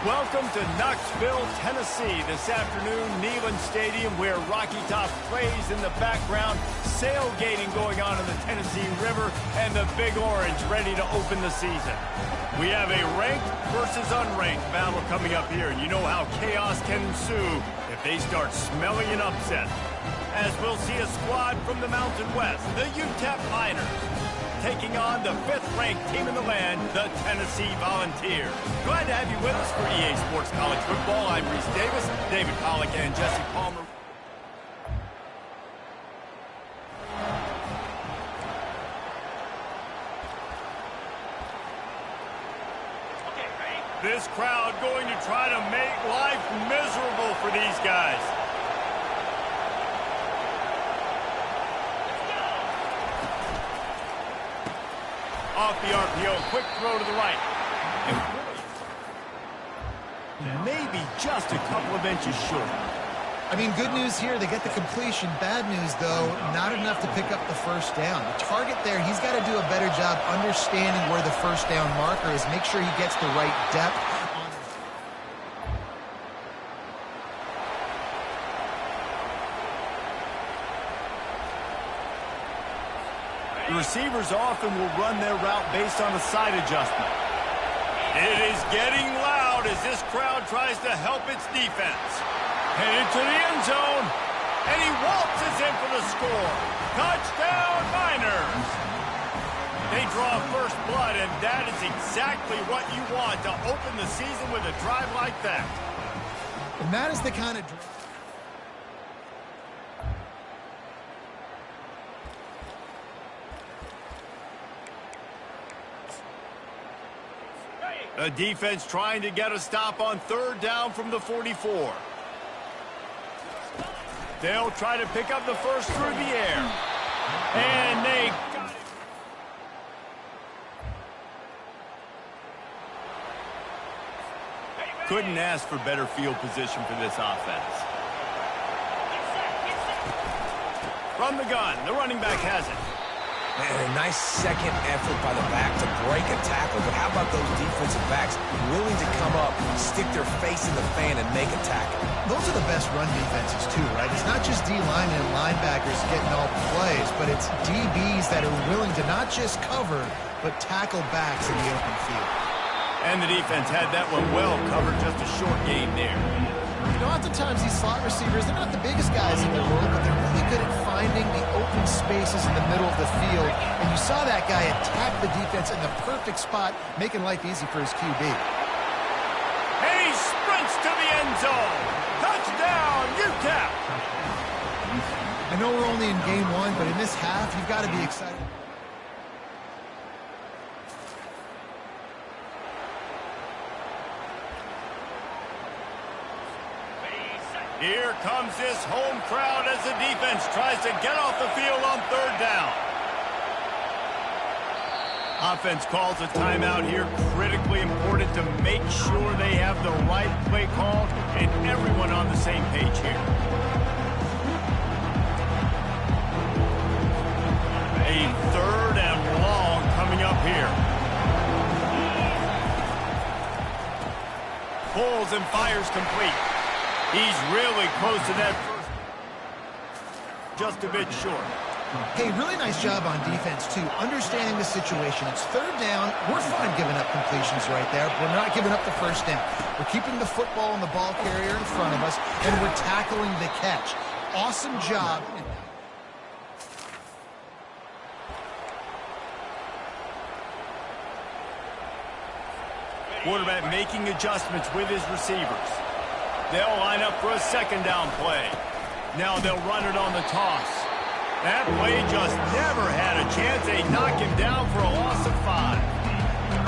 Welcome to Knoxville, Tennessee. This afternoon, Neyland Stadium, where Rocky Top plays in the background. Sailgating going on in the Tennessee River, and the Big Orange ready to open the season. We have a ranked versus unranked battle coming up here, and you know how chaos can ensue if they start smelling an upset. As we'll see a squad from the Mountain West, the UTEP Miners, taking on the 5th-ranked team in the land, the Tennessee Volunteers. Glad to have you with us for EA Sports College Football. I'm Reese Davis, David Pollack, and Jesse Palmer. This crowd going to try to make life miserable for these guys. Off the RPO, quick throw to the right. Maybe just a couple of inches short. I mean, good news here, they get the completion. Bad news, though, not enough to pick up the first down. The target there, he's got to do a better job understanding where the first down marker is. Make sure he gets the right depth. The receivers often will run their route based on a side adjustment. It is getting loud as this crowd tries to help its defense. Headed to the end zone, and he waltzes in for the score. Touchdown, Miners! They draw first blood, and that is exactly what you want to open the season with a drive like that. And that is the kind of drive. The defense trying to get a stop on 3rd down from the 44. They'll try to pick up the first through the air. And they got it. Couldn't ask for better field position for this offense. From the gun, the running back has it. Man, a nice second effort by the back to break a tackle, but how about those defensive backs willing to come up, stick their face in the fan, and make a tackle? Those are the best run defenses, too, right? It's not just D-linemen and linebackers getting all the plays, but it's DBs that are willing to not just cover, but tackle backs in the open field. And the defense had that one well covered, just a short gain there. You know, oftentimes these slot receivers, they're not the biggest guys in the world, but they're really good at finding the open spaces in the middle of the field. And you saw that guy attack the defense in the perfect spot, making life easy for his QB. And he sprints to the end zone. Touchdown, UTEP! I know we're only in game 1, but in this half, you've got to be excited. Here comes this home crowd as the defense tries to get off the field on 3rd down. Offense calls a timeout here. Critically important to make sure they have the right play call and everyone on the same page here. A 3rd and long coming up here. Pulls and fires complete. He's really close to that first. Just a bit short. Hey, really nice job on defense, too. Understanding the situation. It's 3rd down. We're fine giving up completions right there. We're not giving up the first down. We're keeping the football and the ball carrier in front of us, and we're tackling the catch. Awesome job. Quarterback making adjustments with his receivers. They'll line up for a 2nd down play. Now they'll run it on the toss. That play just never had a chance. They knock him down for a loss of 5.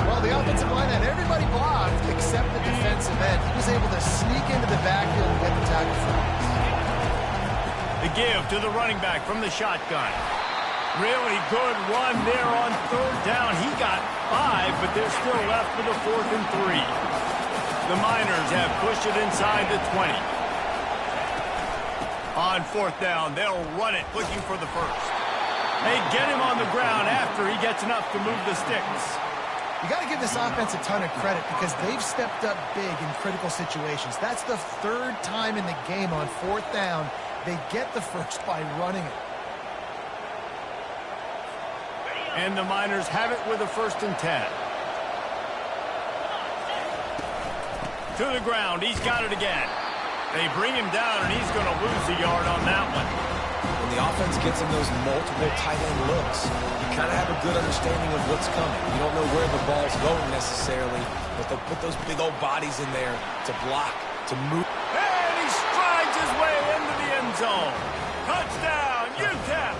Well, the offensive line had everybody blocked except the defensive end. He was able to sneak into the backfield and get the tackle for him. The give to the running back from the shotgun. Really good run there on 3rd down. He got 5, but they're still left with a 4th and 3. The Miners have pushed it inside the 20. On 4th down, they'll run it, looking for the first. They get him on the ground after he gets enough to move the sticks. You got to give this offense a ton of credit because they've stepped up big in critical situations. That's the third time in the game on fourth down they get the first by running it. And the Miners have it with a 1st and 10. To the ground. He's got it again. They bring him down, and he's going to lose a yard on that one. When the offense gets in those multiple tight end looks, you kind of have a good understanding of what's coming. You don't know where the ball's going necessarily, but they'll put those big old bodies in there to block, to move. And he strides his way into the end zone. Touchdown, UTEP.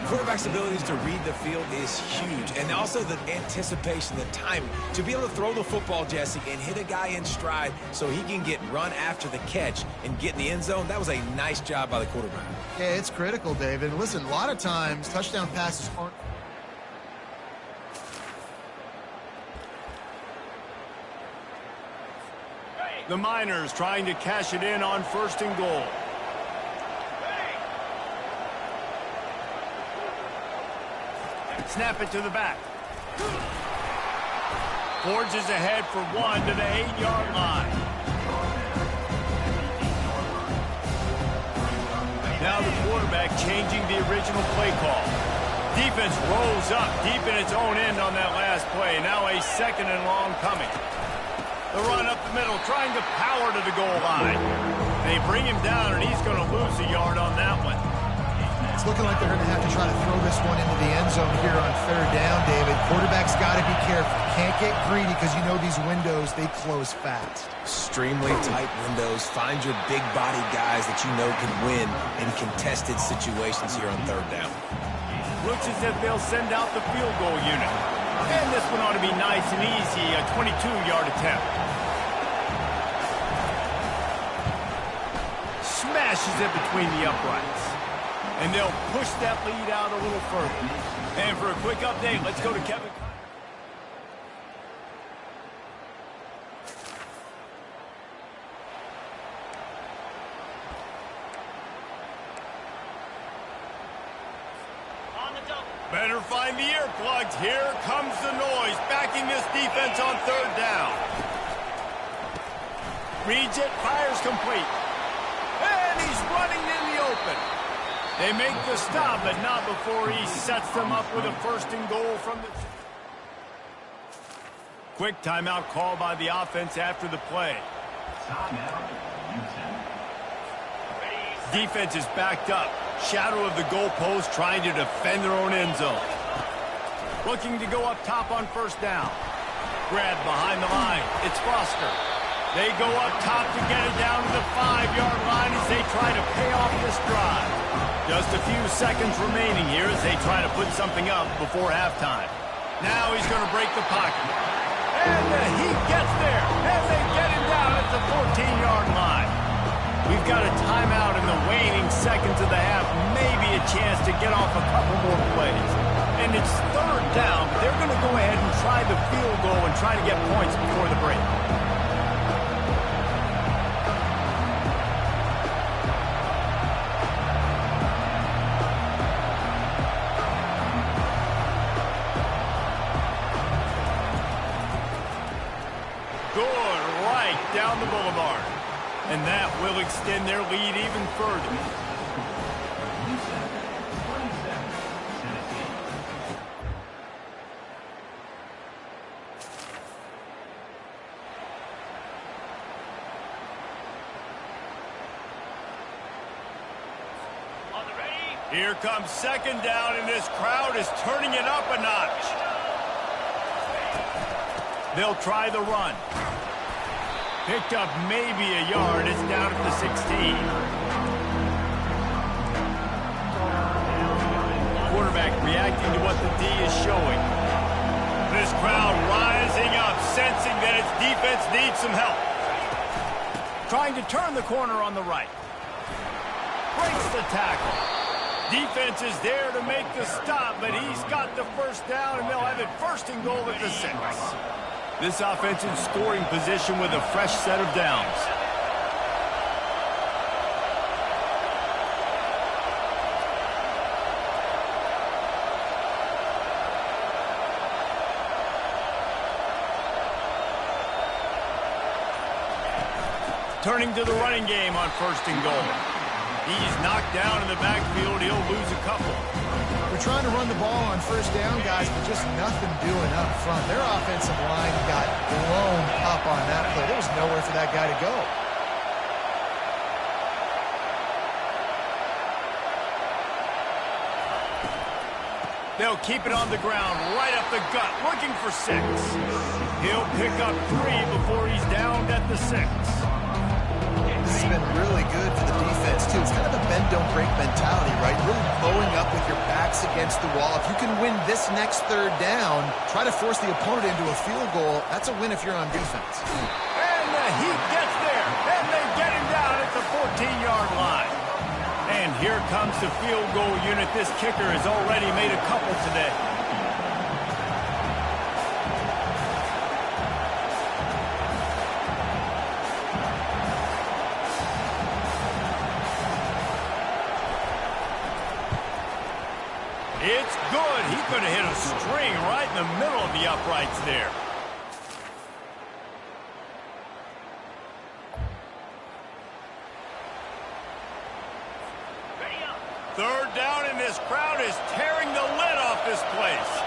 Quarterback's abilities to read the field is huge, and also the anticipation, the timing. To be able to throw the football, Jesse, and hit a guy in stride so he can get run after the catch and get in the end zone, that was a nice job by the quarterback. Yeah, it's critical, David. And listen, a lot of times touchdown passes aren't... The Miners trying to cash it in on 1st and goal. Snap it to the back. Forges ahead for 1 to the 8-yard line. Now the quarterback changing the original play call. Defense rolls up deep in its own end on that last play. Now a 2nd and long coming. The run up the middle, trying to power to the goal line. They bring him down, and he's going to lose a yard on that one. It's looking like they're going to have to try to throw this one into the end zone here on 3rd down, David. Quarterback's got to be careful. Can't get greedy because you know these windows, they close fast. Extremely tight windows. Find your big-bodied guys that you know can win in contested situations here on 3rd down. Looks as if they'll send out the field goal unit. And this one ought to be nice and easy, a 22-yard attempt. Smashes it between the uprights. And they'll push that lead out a little further. And for a quick update, let's go to Kevin. Better find the earplugs. Here comes the noise, backing this defense on 3rd down. Reads it, fires complete. And he's running in the open. They make the stop, but not before he sets them up with a 1st and goal from the... Quick timeout call by the offense after the play. Defense is backed up. Shadow of the goalpost, trying to defend their own end zone. Looking to go up top on 1st down. Grab behind the line. It's Foster. They go up top to get it down to the 5-yard line as they try to pay off this drive. Just a few seconds remaining here as they try to put something up before halftime. Now he's going to break the pocket. And he gets there. And they get him down at the 14-yard line. We've got a timeout in the waning seconds of the half. Maybe a chance to get off a couple more plays. And it's 3rd down, but they're going to go ahead and try the field goal and try to get points before the break. Good right down the boulevard. And that will extend their lead even further. Here comes 2nd down, and this crowd is turning it up a notch. They'll try the run. Picked up maybe a yard. It's down at the 16. Quarterback reacting to what the D is showing. This crowd rising up, sensing that its defense needs some help. Trying to turn the corner on the right. Breaks the tackle. Defense is there to make the stop, but he's got the 1st down, and they'll have it 1st and goal at the 6. This offense in scoring position with a fresh set of downs. Turning to the running game on 1st and goal. He's knocked down in the backfield. He'll lose a couple. We're trying to run the ball on 1st down, guys, but just nothing doing up front. Their offensive line got blown up on that play. There was nowhere for that guy to go. They'll keep it on the ground, right up the gut, looking for 6. He'll pick up 3 before he's down at the 6. This has been really good for the defense, too. It's kind of a bend-don't-break mentality, right? Really bowing up with your backs against the wall. If you can win this next 3rd down, try to force the opponent into a field goal. That's a win if you're on defense. And the Heat gets there, and they get him down at the 14-yard line. And here comes the field goal unit. This kicker has already made a couple today. It's good. He could have hit a string right in the middle of the uprights there. Third down, and this crowd is tearing the lid off this place.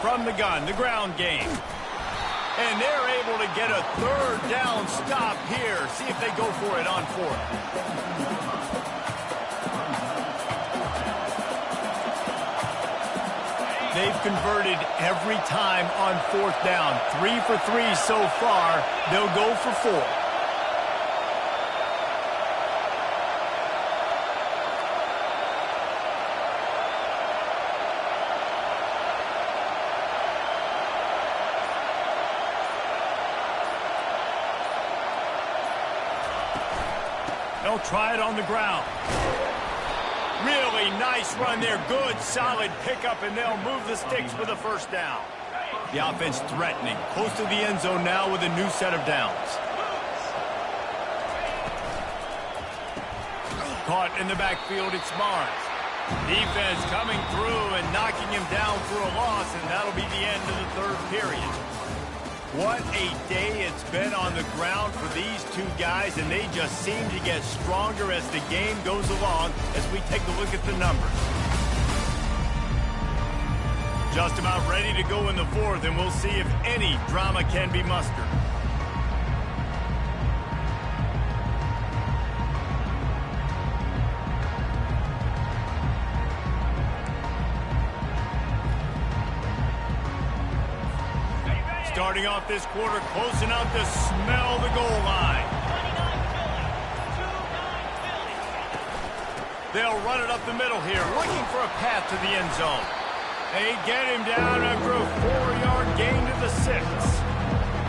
From the gun, the ground game. And they're able to get a 3rd down stop here. See if they go for it on 4th. They've converted every time on 4th down. 3 for 3 so far. They'll go for 4. They'll try it on the ground. Really nice run there. Good, solid pickup, and they'll move the sticks for the 1st down. The offense threatening. Close to the end zone now with a new set of downs. Caught in the backfield, it's Mars. Defense coming through and knocking him down for a loss, and that'll be the end of the 3rd period. What a day it's been on the ground for these two guys, and they just seem to get stronger as the game goes along as we take a look at the numbers. Just about ready to go in the 4th, and we'll see if any drama can be mustered. Starting off this quarter, close enough to smell the goal line. They'll run it up the middle here, looking for a path to the end zone. They get him down after a 4-yard gain to the 6.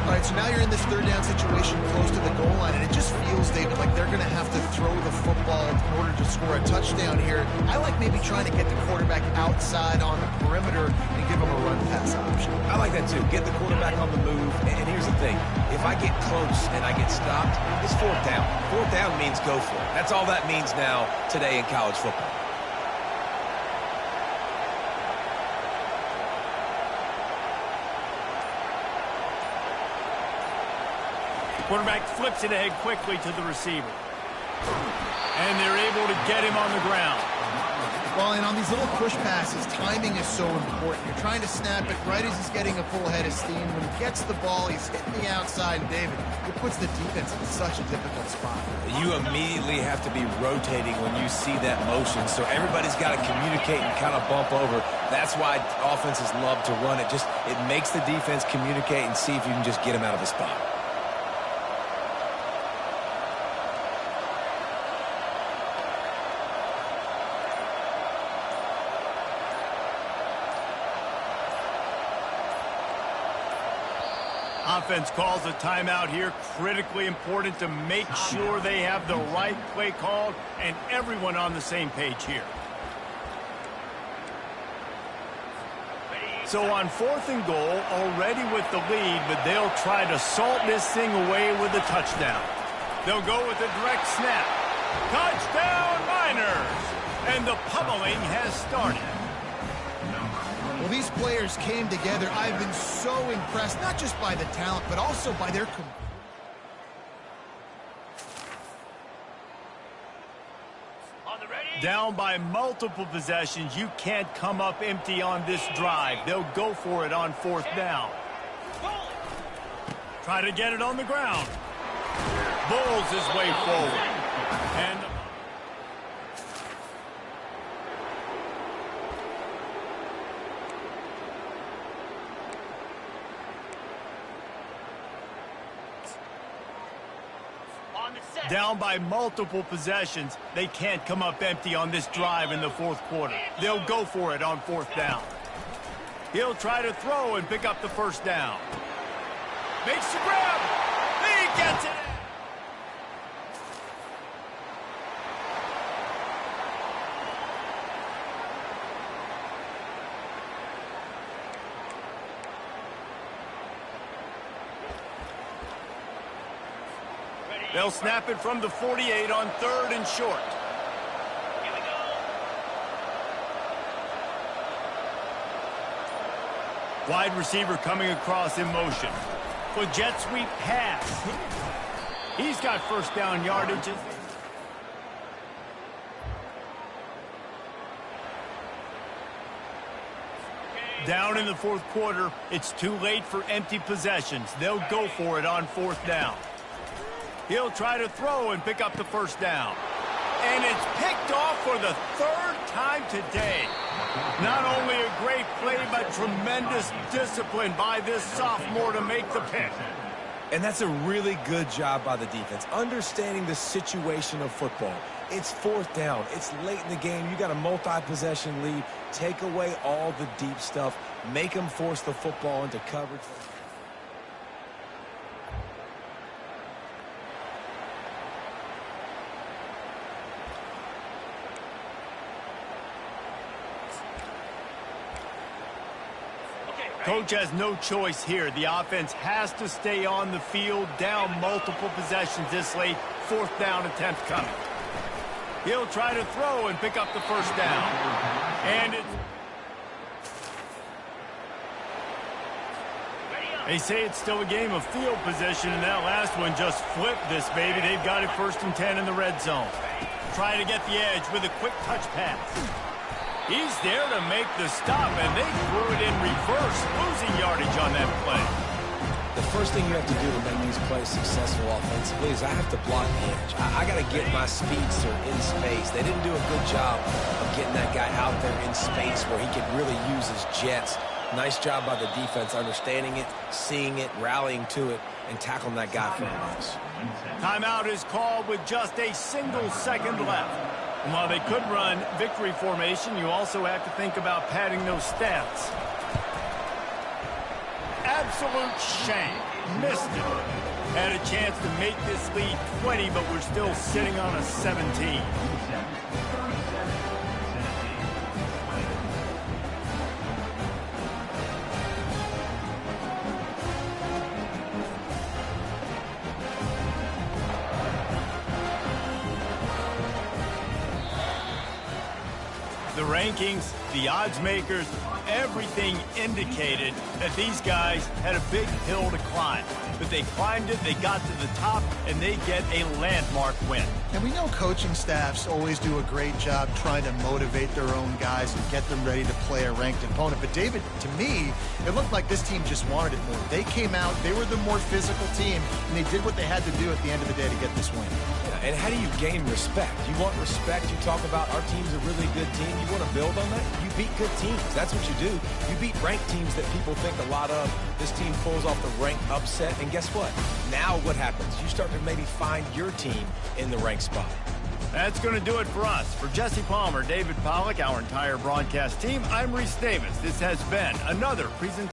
All right, so now you're in this 3rd down situation close to the goal line, and it just feels, David, like they're going to have to throw the football in order to score a touchdown here. I like maybe trying to get the quarterback outside on the perimeter and give him a run-pass option. I like that, too. Get the quarterback on the move. And here's the thing. If I get close and I get stopped, it's 4th down. 4th down means go for it. That's all that means now today in college football. Quarterback flips it ahead quickly to the receiver. And they're able to get him on the ground. Well, and on these little push passes, timing is so important. You're trying to snap it right as he's getting a full head of steam. When he gets the ball, he's hitting the outside, and David, it puts the defense in such a difficult spot. You immediately have to be rotating when you see that motion, so everybody's got to communicate and kind of bump over. That's why offenses love to run it. It makes the defense communicate and see if you can just get him out of a spot. Offense calls a timeout here. Critically important to make sure they have the right play called and everyone on the same page here. So on 4th and goal, already with the lead, but they'll try to salt this thing away with a touchdown. They'll go with a direct snap. Touchdown, Niners! And the pummeling has started. Well, these players came together. I've been so impressed, not just by the talent, but also by their... Down by multiple possessions, you can't come up empty on this drive. They'll go for it on 4th down. Try to get it on the ground. Bulls his way forward. And down by multiple possessions, they can't come up empty on this drive in the 4th quarter. They'll go for it on 4th down. He'll try to throw and pick up the 1st down. Makes the grab. He gets it. They'll snap it from the 48 on 3rd and short. Here we go. Wide receiver coming across in motion. For jet sweep pass. He's got 1st down yardage. Down in the 4th quarter, it's too late for empty possessions. They'll go for it on 4th down. He'll try to throw and pick up the 1st down. And it's picked off for the 3rd time today. Not only a great play, but tremendous discipline by this sophomore to make the pick. And that's a really good job by the defense, understanding the situation of football. It's 4th down. It's late in the game. You got a multi-possession lead. Take away all the deep stuff. Make them force the football into coverage. Coach has no choice here. The offense has to stay on the field, down multiple possessions this late. 4th down attempt coming. He'll try to throw and pick up the 1st down. And it's... They say it's still a game of field position, and that last one just flipped this baby. They've got it 1st and 10 in the red zone. Try to get the edge with a quick touch pass. He's there to make the stop, and they threw it in reverse, losing yardage on that play. The first thing you have to do to make these plays successful offensively is I have to block the edge. I got to get my speedster in space. They didn't do a good job of getting that guy out there in space where he could really use his jets. Nice job by the defense, understanding it, seeing it, rallying to it, and tackling that guy for a loss. Timeout is called with just a single second left. And while they could run victory formation, you also have to think about padding those stats. Absolute shame. Missed it. Had a chance to make this lead 20, but we're still sitting on a 17. The rankings, the odds makers, everything indicated that these guys had a big hill to climb. But they climbed it, they got to the top, and they get a landmark win. And we know coaching staffs always do a great job trying to motivate their own guys and get them ready to play a ranked opponent. But David, to me, it looked like this team just wanted it more. They came out, they were the more physical team, and they did what they had to do at the end of the day to get this win. Yeah, and how do you gain respect? You want respect, you talk about our team's a really good team. You want to build on that? You beat good teams. That's what you do. You beat ranked teams that people think a lot of. This team pulls off the ranked upset, and guess what? Now what happens? You start to maybe find your team in the ranked spot. That's going to do it for us. For Jesse Palmer, David Pollack, our entire broadcast team, I'm Reese Davis. This has been another presentation.